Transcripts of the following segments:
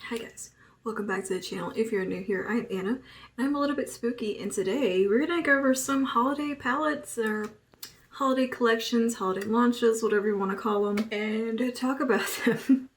Hi guys, welcome back to the channel. If you're new here, I'm Anna, and I'm a little bit spooky, and today we're gonna go over some holiday palettes, or holiday collections, holiday launches, whatever you want to call them, and talk about them.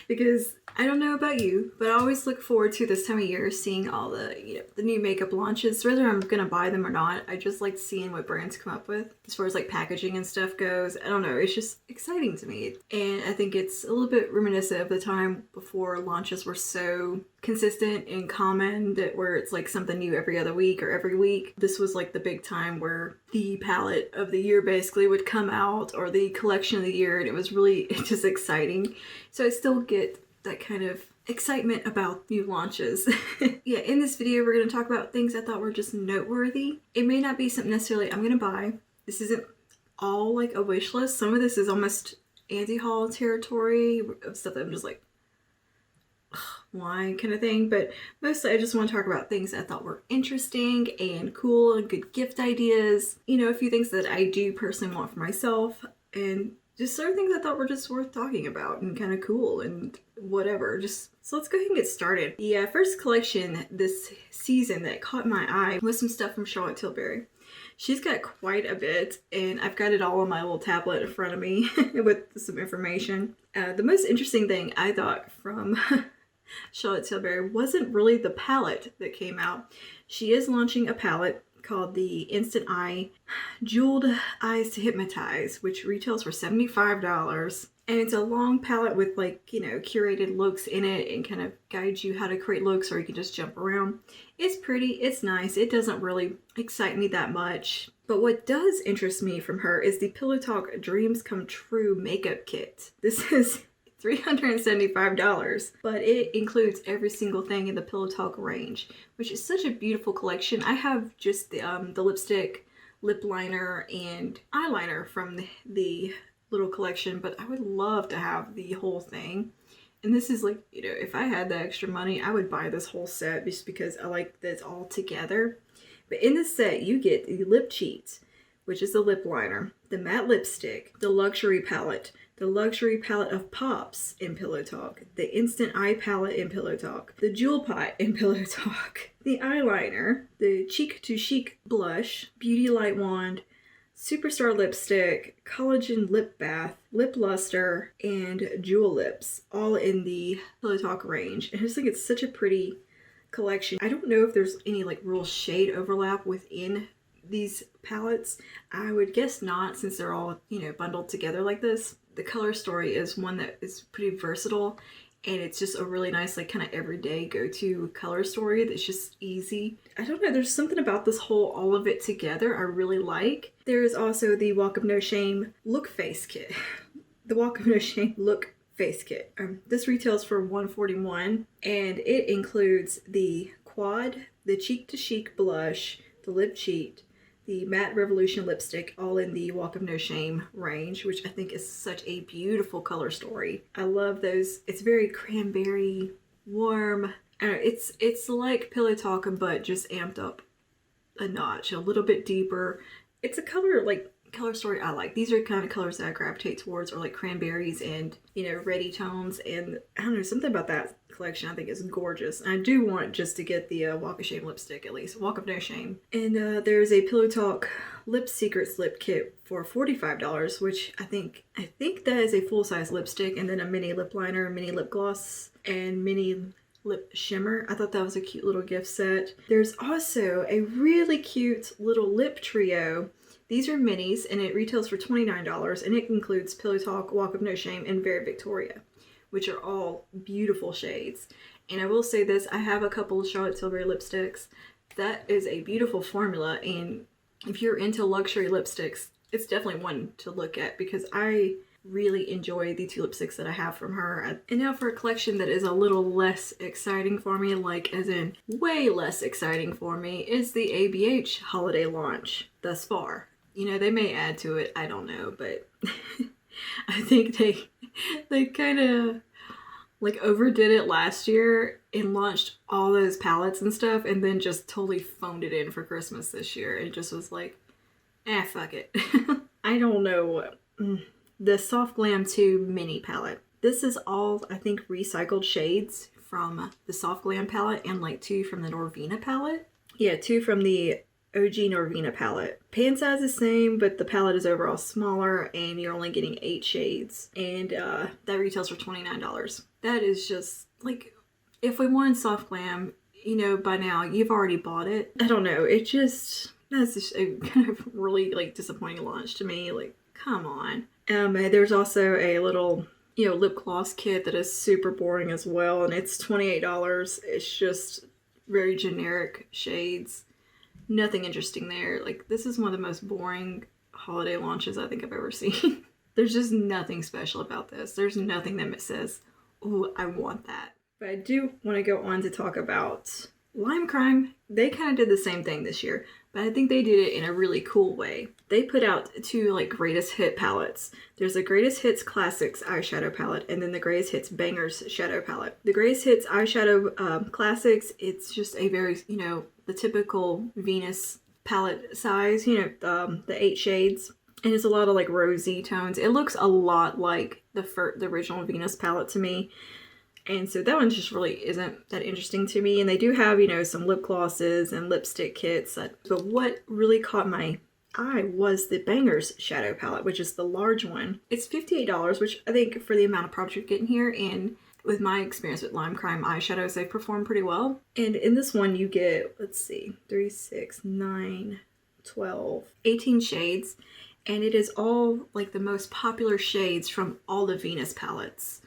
Because I don't know about you, but I always look forward to this time of year, seeing all the, the new makeup launches. Whether I'm gonna buy them or not, I just like seeing what brands come up with as far as like packaging and stuff goes. I don't know, it's just exciting to me. And I think it's a little bit reminiscent of the time before launches were so consistent and common, that where it's like something new every other week or every week. This was like the big time where the palette of the year basically would come out, or the collection of the year, and it was really just exciting. So I still get that kind of excitement about new launches. Yeah, in this video we're going to talk about things I thought were just noteworthy. It may not be something necessarily I'm going to buy. This isn't all like a wish list. Some of this is almost anti-haul territory of stuff that I'm just like, why kind of thing. But mostly I just want to talk about things I thought were interesting and cool and good gift ideas. You know, a few things that I do personally want for myself, and just certain things I thought were just worth talking about and kind of cool and whatever. So let's go ahead and get started. The first collection this season that caught my eye was some stuff from Charlotte Tilbury. She's got quite a bit, and I've got it all on my little tablet in front of me with some information. The most interesting thing I thought from Charlotte Tilbury wasn't really the palette that came out. She is launching a palette called the Instant Eye Jeweled Eyes to Hypnotize, which retails for $75. And it's a long palette with, like, curated looks in it, and kind of guides you how to create looks, or you can just jump around. It's pretty, it's nice. It doesn't really excite me that much. But what does interest me from her is the Pillow Talk Dreams Come True makeup kit. This is $375, but it includes every single thing in the Pillow Talk range, which is such a beautiful collection. I have just the lipstick, lip liner, and eyeliner from the little collection, but I would love to have the whole thing. And this is like, if I had the extra money, I would buy this whole set just because I like that it's all together. But in this set, you get the lip cheat, which is the lip liner, the matte lipstick, the luxury palette, the luxury palette of pops in Pillow Talk, the instant eye palette in Pillow Talk, the jewel pot in Pillow Talk, the eyeliner, the cheek to chic blush, beauty light wand, superstar lipstick, collagen lip bath, lip luster, and jewel lips, all in the Pillow Talk range. And I just think it's such a pretty collection. I don't know if there's any like real shade overlap within these palettes. I would guess not, since they're all, bundled together like this. The color story is one that is pretty versatile, and it's just a really nice, like, kind of everyday go-to color story that's just easy. I don't know, there's something about this whole all of it together I really like. There is also the Walk of No Shame look face kit. The Walk of No Shame look face kit. This retails for $141, and it includes the quad, the cheek to chic blush, the lip cheat, the matte revolution lipstick, all in the Walk of No Shame range, which I think is such a beautiful color story. I love those. It's very cranberry, warm. I don't know, it's like Pillow Talk, but just amped up a notch, a little bit deeper. It's a color story I like. These are kind of colors that I gravitate towards, or like cranberries and, reddy tones. And I don't know, something about that collection I think is gorgeous. And I do want just to get the Walk of Shame lipstick, at least. Walk of No Shame. And there's a Pillow Talk Lip Secrets lip kit for $45, which I think that is a full-size lipstick, and then a mini lip liner, mini lip gloss, and mini lip shimmer. I thought that was a cute little gift set. There's also a really cute little lip trio. These are minis, and it retails for $29, and it includes Pillow Talk, Walk of No Shame, and Very Victoria, which are all beautiful shades. And I will say this, I have a couple of Charlotte Tilbury lipsticks. That is a beautiful formula, and if you're into luxury lipsticks, it's definitely one to look at, because I really enjoy the two lipsticks that I have from her. And now for a collection that is a little less exciting for me, like as in way less exciting for me, is the ABH holiday launch thus far. They may add to it, I don't know, but I think they kind of like overdid it last year and launched all those palettes and stuff, and then just totally phoned it in for Christmas this year. It just was like, fuck it. I don't know. The Soft Glam 2 mini palette. This is all, I think, recycled shades from the Soft Glam palette and like 2 from the Norvina palette. Yeah, 2 from the OG Norvina palette. Pan size is the same, but the palette is overall smaller and you're only getting 8 shades. And that retails for $29. That is just like, if we wanted Soft Glam, you know, by now you've already bought it. I don't know, that's just a kind of really like disappointing launch to me. Like, come on. There's also a little, you know, lip gloss kit that is super boring as well, and it's $28. It's just very generic shades. Nothing interesting there. Like, this is one of the most boring holiday launches I think I've ever seen. There's just nothing special about this. There's nothing that says, oh, I want that. But I do want to go on to talk about Lime Crime. They kind of did the same thing this year, but I think they did it in a really cool way. They put out 2 like greatest hit palettes. There's the Greatest Hits Classics eyeshadow palette and then the Greatest Hits Bangers shadow palette. The Greatest Hits eyeshadow classics, it's just a very, you know, the typical Venus palette size, you know, the 8 shades. And it's a lot of like rosy tones. It looks a lot like the original Venus palette to me. And so that one just really isn't that interesting to me. And they do have, you know, some lip glosses and lipstick kits. But what really caught my eye was the Bangers shadow palette, which is the large one. It's $58, which I think for the amount of products you're getting here, and with my experience with Lime Crime eyeshadows, they perform pretty well. And in this one you get, let's see, 3, 6, 9, 12, 18 shades. And it is all like the most popular shades from all the Venus palettes,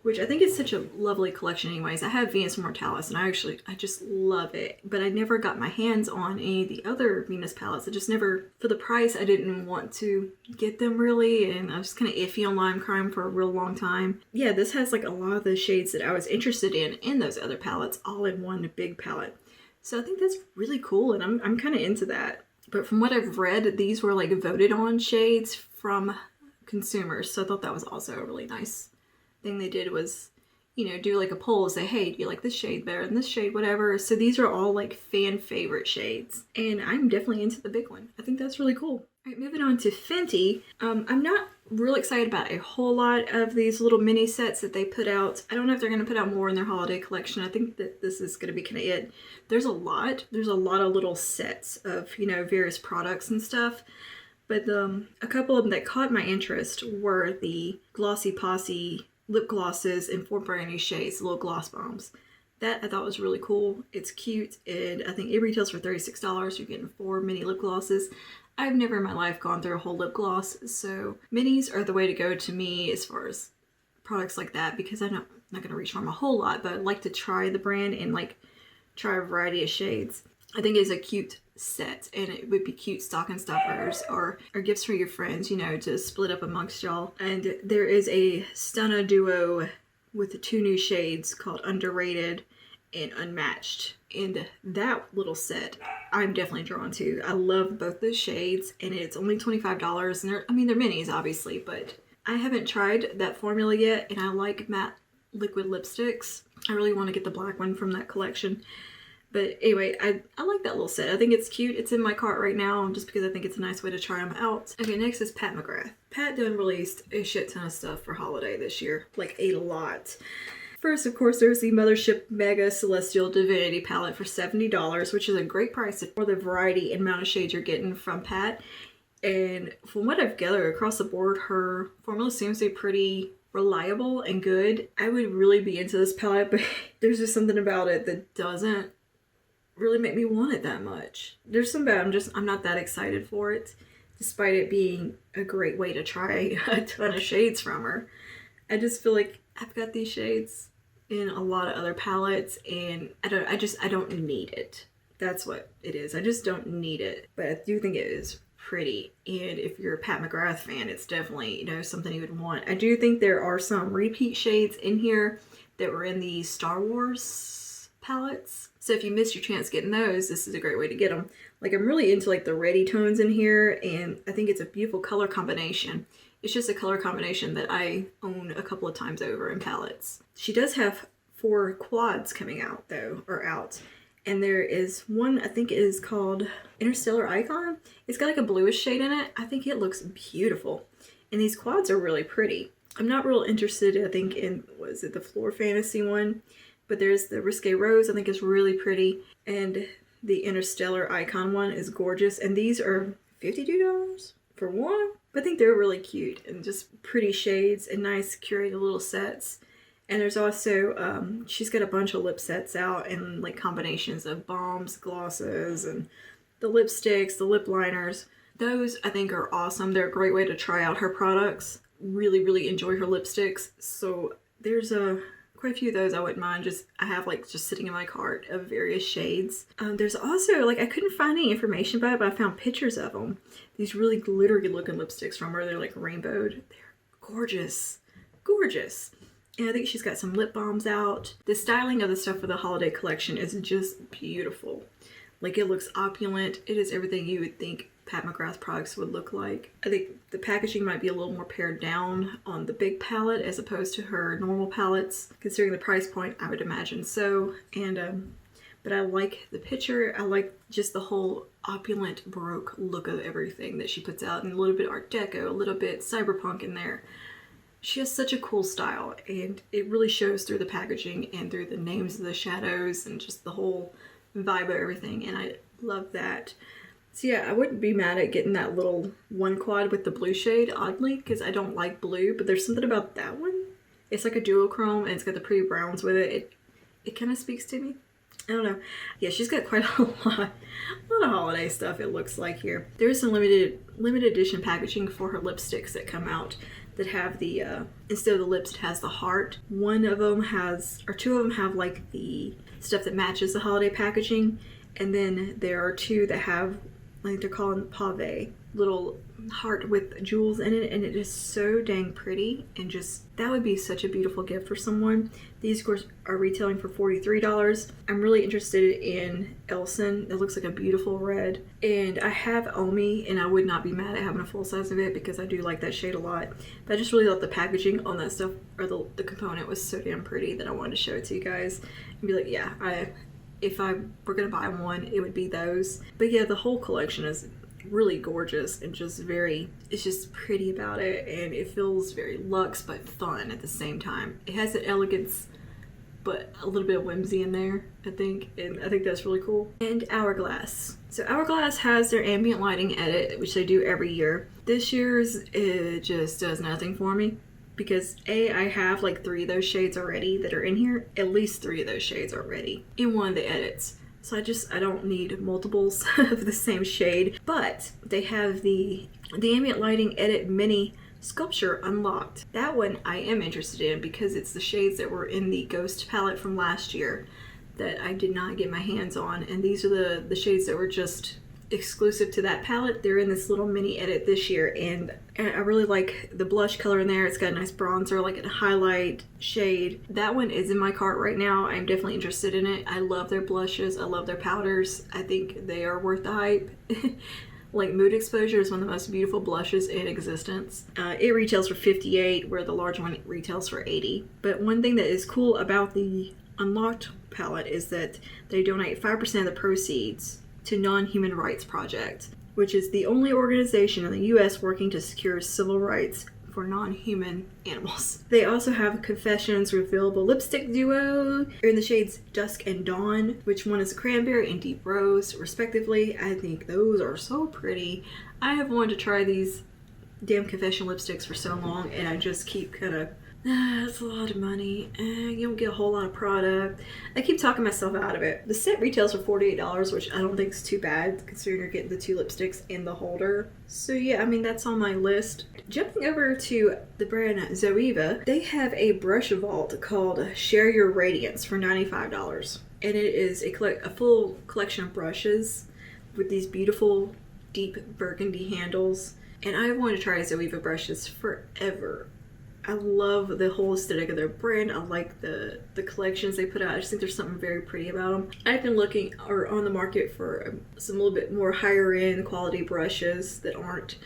which I think is such a lovely collection anyways. I have Venus Mortalis and I just love it, but I never got my hands on any of the other Venus palettes. I just never, for the price, I didn't want to get them really, and I was kind of iffy on Lime Crime for a real long time. Yeah, this has like a lot of the shades that I was interested in those other palettes, all in one big palette. So I think that's really cool, and I'm kind of into that. But from what I've read, these were like voted on shades from consumers, so I thought that was also a really nice thing they did was, you know, do like a poll, say, hey, do you like this shade better than this shade, whatever. So these are all like fan favorite shades, and I'm definitely into the big one. I think that's really cool. All right, moving on to Fenty. I'm not real excited about a whole lot of these little mini sets that they put out. I don't know if they're going to put out more in their holiday collection. I think that this is going to be kind of it. There's a lot of little sets of, you know, various products and stuff. But a couple of them that caught my interest were the Glossy Posse lip glosses in 4 brand new shades, little gloss bombs. That I thought was really cool. It's cute, and I think it retails for $36. You're getting 4 mini lip glosses. I've never in my life gone through a whole lip gloss, so minis are the way to go to me as far as products like that, because I'm not going to reach for them a whole lot, but I'd like to try the brand and like try a variety of shades. I think it's a cute set, and it would be cute stocking stuffers or gifts for your friends, you know, to split up amongst y'all. And there is a Stunna duo with the 2 new shades called Underrated and Unmatched. And that little set I'm definitely drawn to. I love both those shades, and it's only $25. And they're minis obviously, but I haven't tried that formula yet, and I like matte liquid lipsticks. I really want to get the black one from that collection. But anyway, I like that little set. I think it's cute. It's in my cart right now just because I think it's a nice way to try them out. Okay, next is Pat Mcgrath. Pat done released a shit ton of stuff for holiday this year. Like a lot. First, of course, there's the Mothership Mega Celestial Divinity palette for $70, which is a great price for the variety and amount of shades you're getting from Pat. And from what I've gathered across the board, her formula seems to be pretty reliable and good. I would really be into this palette, but there's just something about it that doesn't really make me want it that much. There's some bad, I'm not that excited for it, despite it being a great way to try a ton of shades from her. I just feel like I've got these shades in a lot of other palettes, and I don't need it. That's what it is. I just don't need it, but I do think it is pretty. And if you're a Pat Mcgrath fan, it's definitely, you know, something you would want. I do think there are some repeat shades in here that were in the Star Wars palettes. So if you missed your chance getting those, this is a great way to get them. Like, I'm really into like the reddy tones in here, and I think it's a beautiful color combination. It's just a color combination that I own a couple of times over in palettes. She does have 4 quads coming out though, or out. And there is one, I think it is called Interstellar Icon. It's got like a bluish shade in it. I think it looks beautiful. And these quads are really pretty. I'm not real interested, I think, in, was it the Floor Fantasy one? But there's the Risque Rose, I think is really pretty. And the Interstellar Icon one is gorgeous. And these are $52 for one. But I think they're really cute and just pretty shades and nice curated little sets. And there's also, she's got a bunch of lip sets out and like combinations of balms, glosses, and the lipsticks, the lip liners. Those I think are awesome. They're a great way to try out her products. Really, really enjoy her lipsticks. So there's quite a few of those I wouldn't mind. I have like just sitting in my cart of various shades. There's also like, I couldn't find any information about it, but I found pictures of them. These really glittery looking lipsticks from her. They're like rainbowed. They're gorgeous, gorgeous. And I think she's got some lip balms out. The styling of the stuff for the holiday collection is just beautiful. Like, it looks opulent. It is everything you would think Pat McGrath products would look like. I think the packaging might be a little more pared down on the big palette as opposed to her normal palettes. Considering the price point, I would imagine so. And but I like the picture. I like just the whole opulent Baroque look of everything that she puts out, and a little bit Art Deco, a little bit cyberpunk in there. She has such a cool style, and it really shows through the packaging and through the names of the shadows and just the whole vibe of everything, and I love that. So yeah, I wouldn't be mad at getting that little one quad with the blue shade, oddly, because I don't like blue, but there's something about that one. It's like a duochrome, and it's got the pretty browns with it. It kind of speaks to me. I don't know. Yeah, she's got quite a lot of holiday stuff, it looks like here. There is some limited edition packaging for her lipsticks that come out that have the, instead of the lips, it has the heart. One of them has, or two of them have like the stuff that matches the holiday packaging. And then there are two that have, I think they're called pave, little heart with jewels in it, and it is so dang pretty, and just, that would be such a beautiful gift for someone. These of course are retailing for $43. I'm really interested in Elson. It looks like a beautiful red, and I have Omi, and I would not be mad at having a full size of it because I do like that shade a lot. But I just really thought the packaging on that stuff, or the component, was so damn pretty that I wanted to show it to you guys and be like, yeah, if I were gonna buy one, it would be those. But yeah, the whole collection is really gorgeous and just very, it's just pretty about it, and it feels very luxe but fun at the same time. It has an elegance but a little bit of whimsy in there, I think, and I think that's really cool. And Hourglass. So Hourglass has their ambient lighting edit, which they do every year. This year's, it just does nothing for me because I have like 3 of those shades already that are in here, at least 3 of those shades already in one of the edits. So I don't need multiples of the same shade, but they have the ambient lighting edit mini sculpture unlocked. That one I am interested in because it's the shades that were in the Ghost palette from last year that I did not get my hands on, and these are the shades that were just exclusive to that palette. They're in this little mini edit this year, and I really like the blush color in there. It's got a nice bronzer, like a highlight shade. That one is in my cart right now. I'm definitely interested in it. I love their blushes. I love their powders. I think they are worth the hype. Like, Mood Exposure is one of the most beautiful blushes in existence. It retails for $58, where the large one retails for $80. But one thing that is cool about the Unlocked palette is that they donate 5% of the proceeds to Non-Human Rights Project, which is the only organization in the US working to secure civil rights for non-human animals. They also have Confessions refillable lipstick duo in the shades Dusk and Dawn, which one is a cranberry and deep rose, respectively. I think those are so pretty. I have wanted to try these damn Confession lipsticks for so long, and I just keep kind of, that's a lot of money, you don't get a whole lot of product. I keep talking myself out of it. The set retails for $48, which I don't think is too bad considering you're getting the 2 lipsticks in the holder. So yeah, I mean, that's on my list. Jumping over to the brand Zoeva, they have a brush vault called Share Your Radiance for $95. And it is a full collection of brushes with these beautiful deep burgundy handles. And I've wanted to try Zoeva brushes forever. I love the whole aesthetic of their brand. I like the collections they put out. I just think there's something very pretty about them. I've been looking or on the market for some little bit more higher end quality brushes that aren't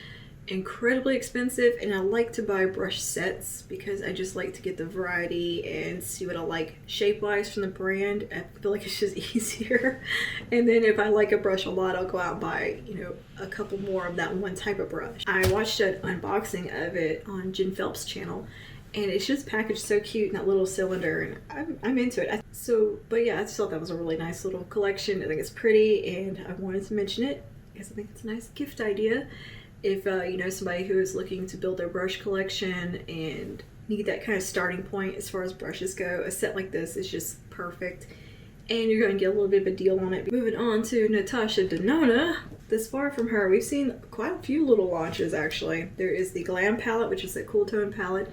incredibly expensive, and I like to buy brush sets because I just like to get the variety and see what I like shape wise from the brand. I feel like it's just easier. And then if I like a brush a lot, I'll go out and buy, you know, a couple more of that one type of brush. I watched an unboxing of it on Jen Phelps' channel, and it's just packaged so cute in that little cylinder, and I'm into it. But yeah, I just thought that was a really nice little collection. I think it's pretty, and I wanted to mention it because I think it's a nice gift idea. If you know somebody who is looking to build their brush collection and need that kind of starting point as far as brushes go, a set like this is just perfect. And you're going to get a little bit of a deal on it. Moving on to Natasha Denona. This far from her, we've seen quite a few little launches actually. There is the Glam palette, which is a cool tone palette.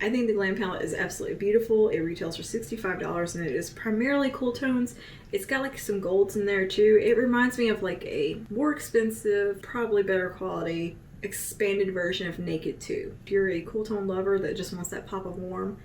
I think the Glam palette is absolutely beautiful. It retails for $65 and it is primarily cool tones. It's got like some golds in there too. It reminds me of like a more expensive, probably better quality, expanded version of Naked 2. If you're a cool tone lover that just wants that pop of warm,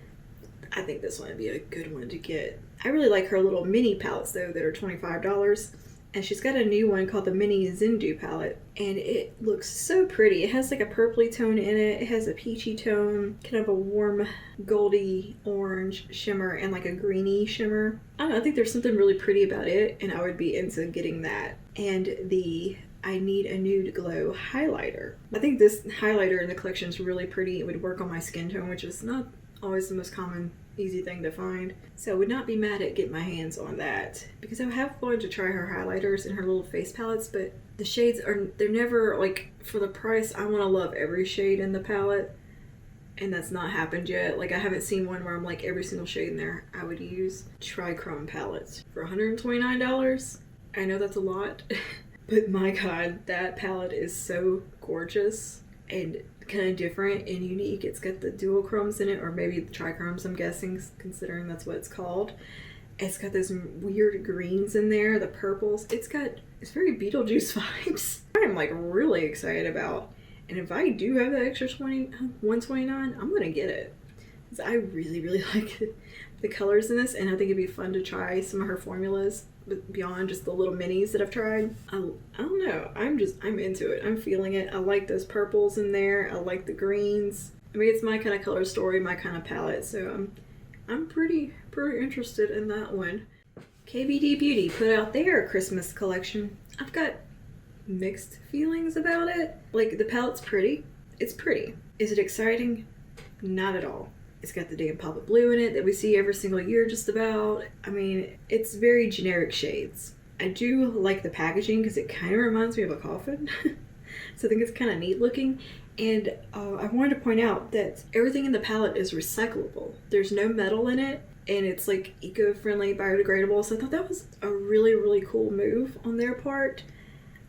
I think this one would be a good one to get. I really like her little mini palettes though that are $25. And she's got a new one called the Mini Zindu palette. And it looks so pretty. It has like a purpley tone in it. It has a peachy tone, kind of a warm goldy orange shimmer and like a greeny shimmer. I don't know, I think there's something really pretty about it and I would be into getting that. And the I Need a Nude Glow highlighter. I think this highlighter in the collection is really pretty. It would work on my skin tone, which is not always the most common easy thing to find. So I would not be mad at getting my hands on that because I have wanted to try her highlighters and her little face palettes, but the shades they're never like, for the price I want to love every shade in the palette, and that's not happened yet. Like I haven't seen one where I'm like every single shade in there I would use. Trichrome palettes for $129. I know that's a lot but my god, that palette is so gorgeous and kind of different and unique. It's got the dual chromes in it, or maybe the trichromes, I'm guessing, considering that's what it's called. It's got those weird greens in there, the purples. It's very Beetlejuice vibes. I'm like really excited about. And if I do have that extra $129, I'm gonna get it. Because I really, really like the colors in this, and I think it'd be fun to try some of her formulas beyond just the little minis that I've tried. I don't know. I'm into it. I'm feeling it. I like those purples in there. I like the greens. I mean, it's my kind of color story, my kind of palette. So I'm pretty interested in that one. KVD Beauty put out their Christmas collection. I've got mixed feelings about it. Like, the palette's pretty. It's pretty. Is it exciting? Not at all. It's got the damn pop of blue in it that we see every single year just about. I mean, it's very generic shades. I do like the packaging because it kind of reminds me of a coffin. So I think it's kind of neat looking. And I wanted to point out that everything in the palette is recyclable. There's no metal in it, and it's like eco-friendly, biodegradable. So I thought that was a really, really cool move on their part.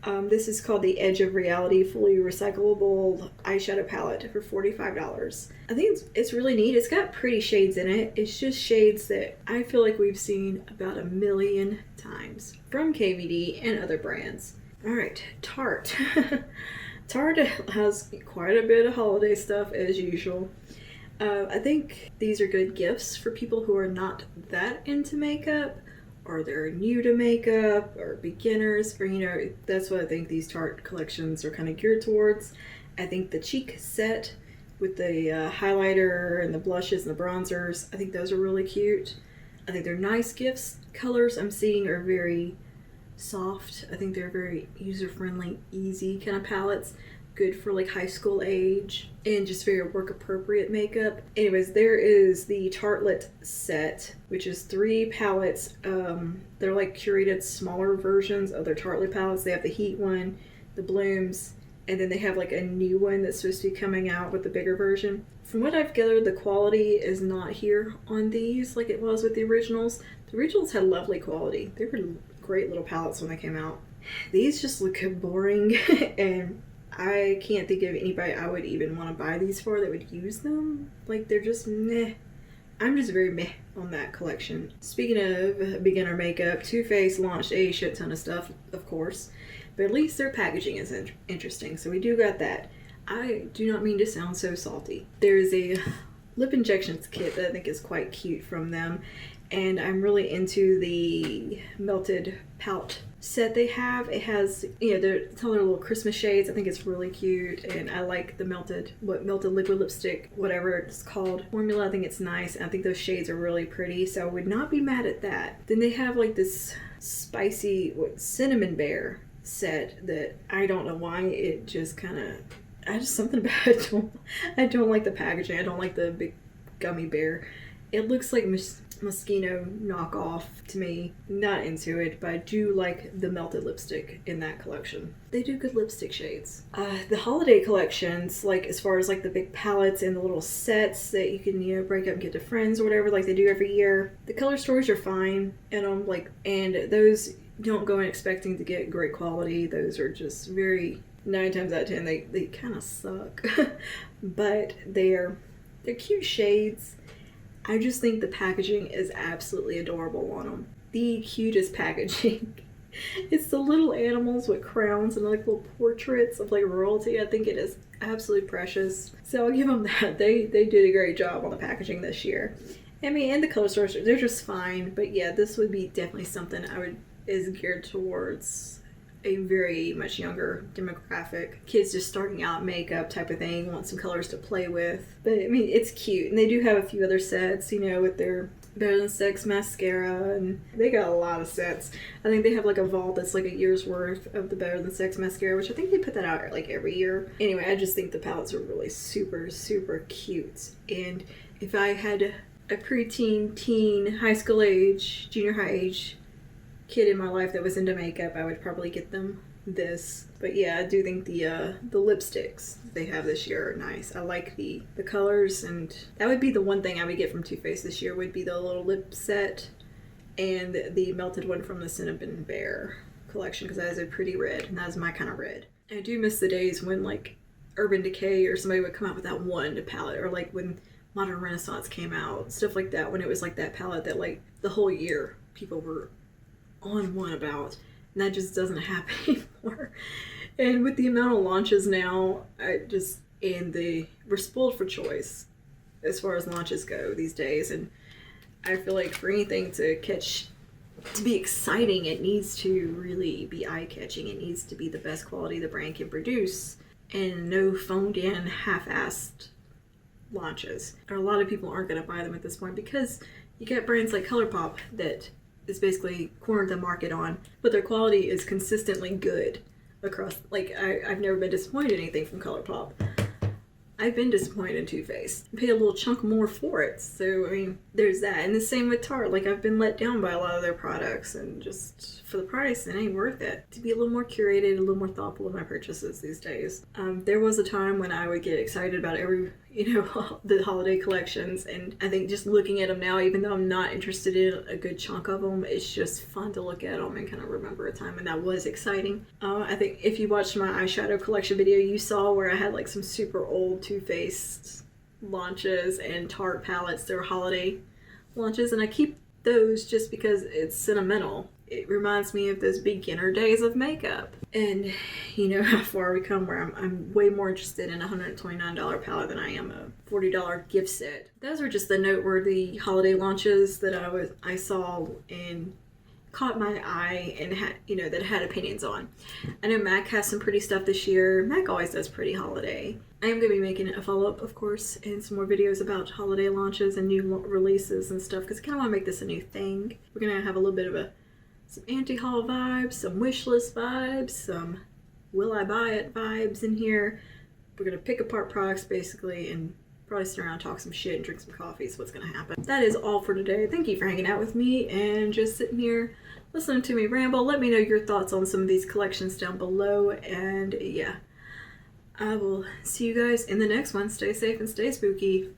This is called the Edge of Reality Fully Recyclable Eyeshadow Palette for $45. I think it's really neat. It's got pretty shades in it. It's just shades that I feel like we've seen about 1 million times from KVD and other brands. Alright, Tarte. Tarte has quite a bit of holiday stuff as usual. I think these are good gifts for people who are not that into makeup, or they're new to makeup, or beginners, or that's what I think these Tarte collections are kind of geared towards. I think the cheek set with the highlighter and the blushes and the bronzers, I think those are really cute. I think they're nice gifts. Colors I'm seeing are very soft. I think they're very user-friendly, easy kind of palettes. Good for like high school age and just very work appropriate makeup. Anyways, there is the Tartelette set, which is 3 palettes. They're like curated smaller versions of their Tartelette palettes. They have the Heat one, the Blooms, and then they have like a new one that's supposed to be coming out with the bigger version. From what I've gathered, the quality is not here on these like it was with the originals. The originals had lovely quality. They were great little palettes when they came out. These just look boring and I can't think of anybody I would even want to buy these for that would use them. Like, they're just meh. I'm just very meh on that collection. Speaking of beginner makeup, Toofaced launched a shit ton of stuff, of course, but at least their packaging is interesting, so we do got that. I do not mean to sound so salty. There is a lip injections kit that I think is quite cute from them, and I'm really into the melted pout set they have. It has, it's all their little Christmas shades. I think it's really cute, and I like the melted liquid lipstick, whatever it's called, formula. I think it's nice, and I think those shades are really pretty, so I would not be mad at that. Then they have like this spicy cinnamon bear set that I don't know why it just kind of, something about it. I don't like the packaging. I don't like the big gummy bear. It looks like Moschino knockoff to me. Not into it, but I do like the melted lipstick in that collection. They do good lipstick shades. The holiday collections, like as far as like the big palettes and the little sets that you can, you know, break up and get to friends or whatever, like they do every year. The color stories are fine, and and those don't go in expecting to get great quality. Those are just very, 9 times out of 10, they kind of suck. But they're cute shades. I just think the packaging is absolutely adorable on them. The cutest packaging. It's the little animals with crowns and like little portraits of like royalty. I think it is absolutely precious. So I'll give them that. They did a great job on the packaging this year. I mean, and the color stores, they're just fine. But yeah, this would be definitely something is geared towards a very much younger demographic. Kids just starting out makeup type of thing, want some colors to play with. But I mean, it's cute. And they do have a few other sets, you know, with their Better Than Sex mascara, and they got a lot of sets. I think they have like a vault that's like a year's worth of the Better Than Sex mascara, which I think they put that out like every year. Anyway, I just think the palettes are really super, super cute. And if I had a preteen, teen, high school age, junior high age kid in my life that was into makeup, I would probably get them this. But yeah, I do think the lipsticks they have this year are nice. I like the colors, and that would be the one thing I would get from Too Faced this year, would be the little lip set and the melted one from the Cinnamon Bear collection, because that is a pretty red, and that is my kind of red. I do miss the days when like Urban Decay or somebody would come out with that one palette, or like when Modern Renaissance came out, stuff like that, when it was like that palette that like the whole year people were on one about, and that just doesn't happen anymore. And with the amount of launches now, we're spoiled for choice as far as launches go these days, and I feel like for anything to be exciting, it needs to really be eye-catching. It needs to be the best quality the brand can produce, and no phoned in, half-assed launches. Or a lot of people aren't going to buy them at this point, because you get brands like ColourPop that is basically cornered the market on, but their quality is consistently good across, like, I've never been disappointed in anything from ColourPop. I've been disappointed in Too Faced. I paid a little chunk more for it, so I mean, there's that. And the same with Tarte. Like, I've been let down by a lot of their products, and just for the price, it ain't worth it. To be a little more curated, a little more thoughtful of my purchases these days. There was a time when I would get excited about every, the holiday collections, and I think just looking at them now, even though I'm not interested in a good chunk of them, it's just fun to look at them and kind of remember a time when that was exciting. I think if you watched my eyeshadow collection video, you saw where I had like some super old Too Faced launches and Tarte palettes. They're holiday launches, and I keep those just because it's sentimental. It reminds me of those beginner days of makeup. And you know how far we come, where I'm way more interested in a $129 palette than I am a $40 gift set. Those are just the noteworthy holiday launches that I saw and caught my eye and had, that I had opinions on. I know MAC has some pretty stuff this year. MAC always does pretty holiday. I am going to be making a follow-up, of course, and some more videos about holiday launches and new releases and stuff, because I kind of want to make this a new thing. We're going to have a little bit of some anti-haul vibes, some wishlist vibes, some will I buy it vibes in here. We're going to pick apart products basically, and probably sit around, talk some shit, and drink some coffee is what's going to happen. That is all for today. Thank you for hanging out with me and just sitting here listening to me ramble. Let me know your thoughts on some of these collections down below, and yeah, I will see you guys in the next one. Stay safe and stay spooky.